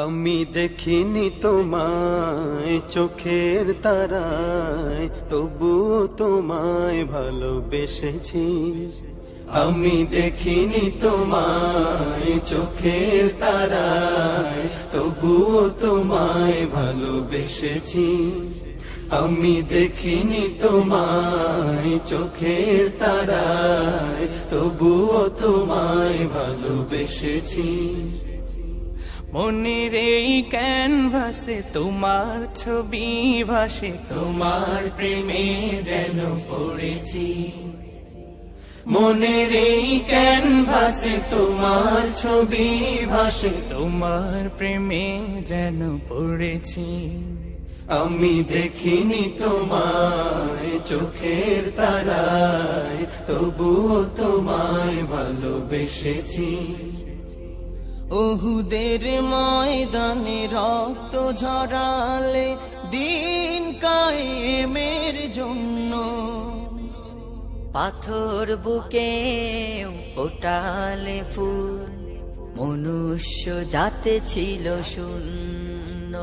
আমি দেখিনি তোমায় চোখের তারায়, তবুও তোমায় ভালোবেসেছি। আমি দেখিনি তোমায় চোখের তারায়, তবুও তোমায় ভালোবেসেছি। আমি দেখিনি তোমায় চোখের তারায়, তবুও তোমায় ভালোবেসেছি। মনের এই ক্যানভাসে তোমার ছবি ভাসে, তোমার প্রেমে যেন পড়েছি। মনের এই ক্যানভাসে তোমার ছবি ভাসে, তোমার প্রেমে যেন পড়েছি। আমি দেখিনি তোমায় চোখের তারায়, তবুও তোমায় ভালোবেসেছি। ওহুদের ময়দানে রক্ত ঝরালে দিন কায়েমের জন্য, পাথর বুকে ফোটালে ফুল, মনুষ্য জাতে ছিল শূন্য।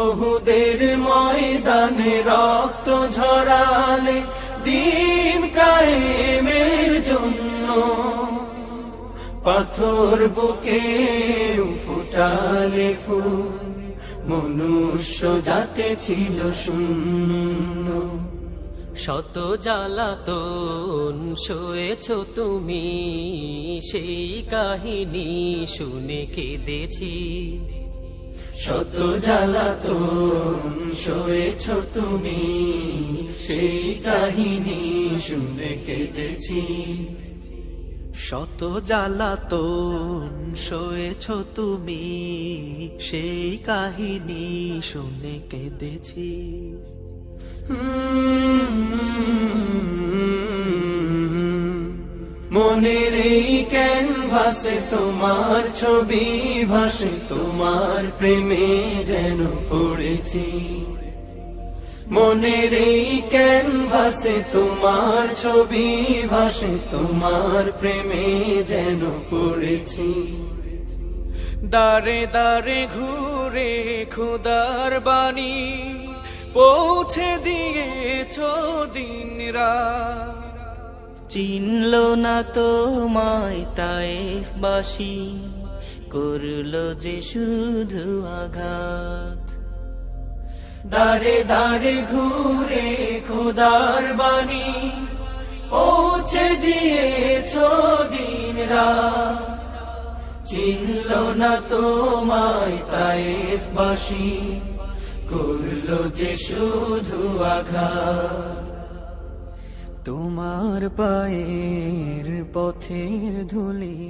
ওহুদের ময়দানে রক্ত ঝরালে দিন কায়েমের জন্য, পাথর বুকে ফুটালে ফুল, মনুষ্য জাতে ছিল শূন্য। শত জ্বালাতন সয়েছ তুমি, সেই কাহিনী শুনে কেঁদেছি। শত জ্বালাতন সয়েছ তুমি, সেই কাহিনী শুনে কেঁদেছি। শত জ্বালাতন সয়েছ তুমি, সেই কাহিনী শুনে কেঁদেছি। মনের এই ক্যানভাসে তোমার ছবি ভাসে, তোমার প্রেমে যেন পড়েছি। মনের এই ক্যানভাসে তোমার ছবি ভাসে, তোমার প্রেমে যেন পড়েছি। দারে দারে ঘুরে খোদার বাণী পৌঁছে দিয়েছ দিন রাত, চিনল না তোমায় তায়েফবাসী, করলো যে শুধু আঘাত। দারে দারে ঘুরে খোদার বাণী পৌঁছে দিয়েছ দিন রাত, চিনল না তোমায় তায়েফবাসী, করলো যে শুধু আঘাত। তোমার পায়ের পথের ধুলি